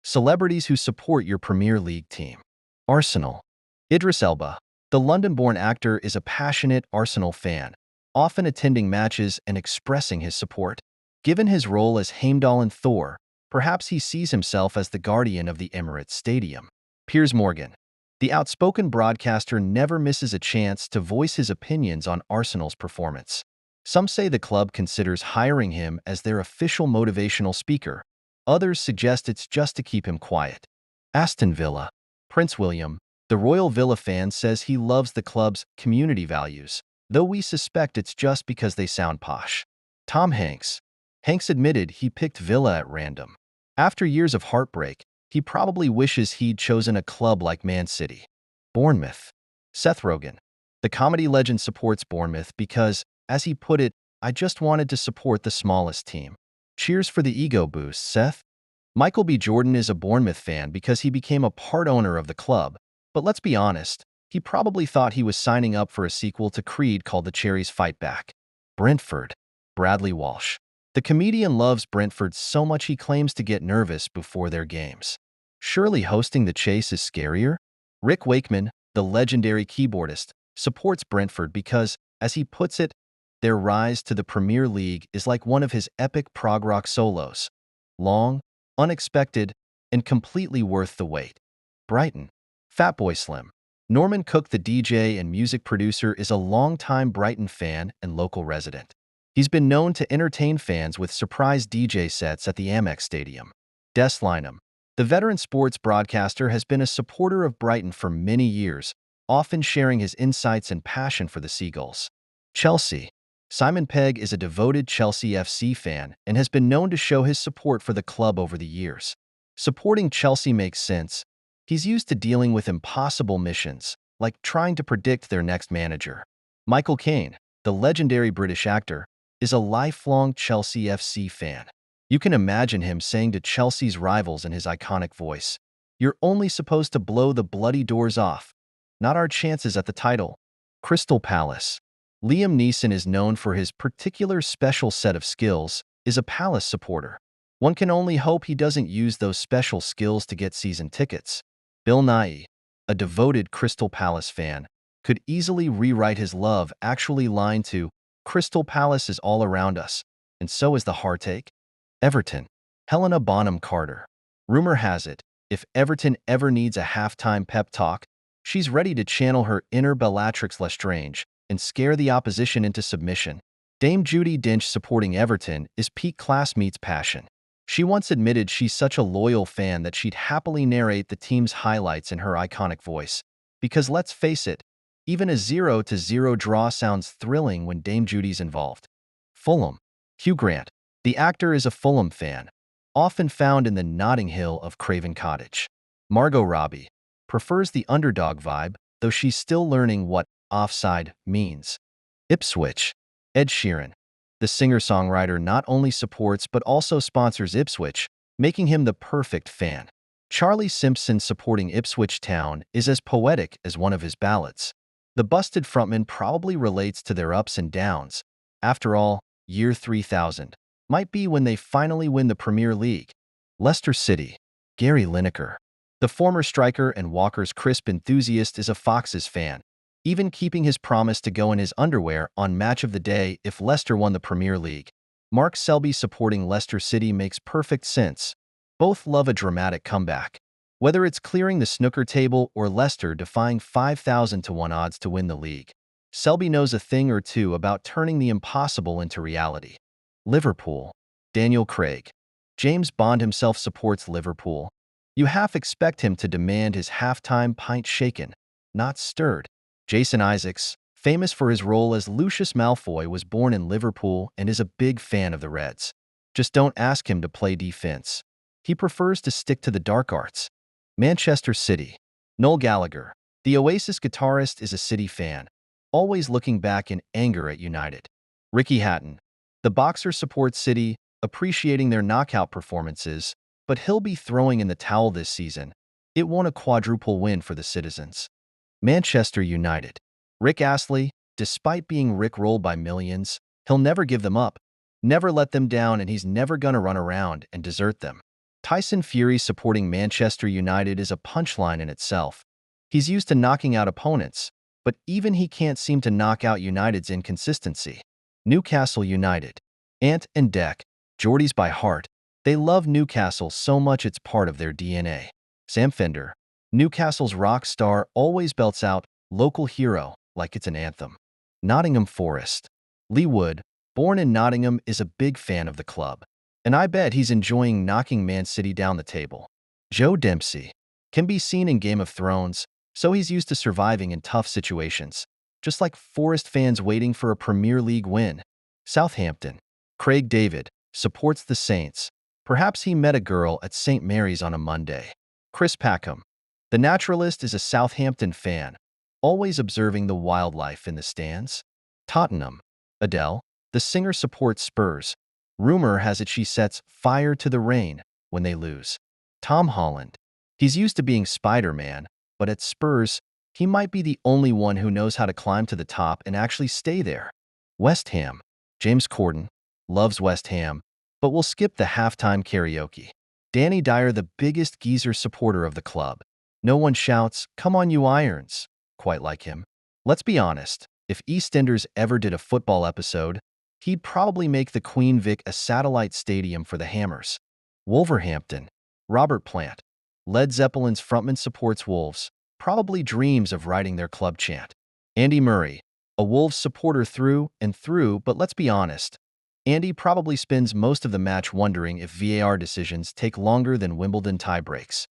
Celebrities who support your Premier League team. Arsenal. Idris Elba. The London-born actor is a passionate Arsenal fan, often attending matches and expressing his support. Given his role as Heimdall in Thor, perhaps he sees himself as the guardian of the Emirates Stadium. Piers Morgan. The outspoken broadcaster never misses a chance to voice his opinions on Arsenal's performance. Some say the club considers hiring him as their official motivational speaker. Others suggest it's just to keep him quiet. Aston Villa. Prince William. The Royal Villa fan says he loves the club's community values, though we suspect it's just because they sound posh. Tom Hanks. Hanks admitted he picked Villa at random. After years of heartbreak, he probably wishes he'd chosen a club like Man City. Bournemouth. Seth Rogen. The comedy legend supports Bournemouth because, as he put it, "I just wanted to support the smallest team." Cheers for the ego boost, Seth. Michael B. Jordan is a Bournemouth fan because he became a part owner of the club, but let's be honest, he probably thought he was signing up for a sequel to Creed called The Cherries Fight Back. Brentford. Bradley Walsh. The comedian loves Brentford so much he claims to get nervous before their games. Surely hosting the Chase is scarier? Rick Wakeman, the legendary keyboardist, supports Brentford because, as he puts it, their rise to the Premier League is like one of his epic prog rock solos. Long, unexpected, and completely worth the wait. Brighton. Fatboy Slim. Norman Cook, the DJ and music producer, is a longtime Brighton fan and local resident. He's been known to entertain fans with surprise DJ sets at the Amex Stadium. Des Lynam. The veteran sports broadcaster has been a supporter of Brighton for many years, often sharing his insights and passion for the Seagulls. Chelsea. Simon Pegg is a devoted Chelsea FC fan and has been known to show his support for the club over the years. Supporting Chelsea makes sense. He's used to dealing with impossible missions, like trying to predict their next manager. Michael Caine, the legendary British actor, is a lifelong Chelsea FC fan. You can imagine him saying to Chelsea's rivals in his iconic voice, "You're only supposed to blow the bloody doors off. Not our chances at the title." Crystal Palace. Liam Neeson is known for his particular special set of skills, is a Palace supporter. One can only hope he doesn't use those special skills to get season tickets. Bill Nighy, a devoted Crystal Palace fan, could easily rewrite his love actually line to, "Crystal Palace is all around us, and so is the heartache." Everton. Helena Bonham Carter. Rumor has it, if Everton ever needs a halftime pep talk, she's ready to channel her inner Bellatrix Lestrange and scare the opposition into submission. Dame Judi Dench supporting Everton is peak class meets passion. She once admitted she's such a loyal fan that she'd happily narrate the team's highlights in her iconic voice. Because let's face it, even a 0-0 draw sounds thrilling when Dame Judy's involved. Fulham. Hugh Grant. The actor is a Fulham fan, often found in the Notting Hill of Craven Cottage. Margot Robbie prefers the underdog vibe, though she's still learning what offside means. Ipswich. Ed Sheeran. The singer-songwriter not only supports but also sponsors Ipswich, making him the perfect fan. Charlie Simpson supporting Ipswich Town is as poetic as one of his ballads. The busted frontman probably relates to their ups and downs. After all, year 3000 might be when they finally win the Premier League. Leicester City. Gary Lineker. The former striker and Walker's crisp enthusiast is a Foxes fan, even keeping his promise to go in his underwear on Match of the Day if Leicester won the Premier League. Mark Selby supporting Leicester City makes perfect sense. Both love a dramatic comeback. Whether it's clearing the snooker table or Leicester defying 5,000 to 1 odds to win the league, Selby knows a thing or two about turning the impossible into reality. Liverpool. Daniel Craig. James Bond himself supports Liverpool. You half expect him to demand his halftime pint shaken, not stirred. Jason Isaacs, famous for his role as Lucius Malfoy, was born in Liverpool and is a big fan of the Reds. Just don't ask him to play defense. He prefers to stick to the dark arts. Manchester City. Noel Gallagher. The Oasis guitarist is a City fan, always looking back in anger at United. Ricky Hatton. The boxer supports City, appreciating their knockout performances, but he'll be throwing in the towel this season. It won a quadruple win for the Citizens. Manchester United. Rick Astley, despite being rickrolled by millions, he'll never give them up, never let them down, and he's never gonna run around and desert them. Tyson Fury supporting Manchester United is a punchline in itself. He's used to knocking out opponents, but even he can't seem to knock out United's inconsistency. Newcastle United. Ant and Dec, Geordies by heart. They love Newcastle so much it's part of their DNA. Sam Fender. Newcastle's rock star always belts out local hero like it's an anthem. Nottingham Forest. Lee Wood, born in Nottingham, is a big fan of the club, and I bet he's enjoying knocking Man City down the table. Joe Dempsey can be seen in Game of Thrones, so he's used to surviving in tough situations, just like Forest fans waiting for a Premier League win. Southampton. Craig David supports the Saints. Perhaps he met a girl at St. Mary's on a Monday. Chris Packham. The naturalist is a Southampton fan, always observing the wildlife in the stands. Tottenham. Adele, the singer, supports Spurs. Rumor has it she sets fire to the rain when they lose. Tom Holland. He's used to being Spider-Man, but at Spurs, he might be the only one who knows how to climb to the top and actually stay there. West Ham. James Corden loves West Ham, but we'll skip the halftime karaoke. Danny Dyer, the biggest geezer supporter of the club. No one shouts, "Come on, you Irons," quite like him. Let's be honest, if EastEnders ever did a football episode, he'd probably make the Queen Vic a satellite stadium for the Hammers. Wolverhampton. Robert Plant. Led Zeppelin's frontman, supports Wolves, probably dreams of writing their club chant. Andy Murray. A Wolves supporter through and through, but let's be honest, Andy probably spends most of the match wondering if VAR decisions take longer than Wimbledon tiebreaks.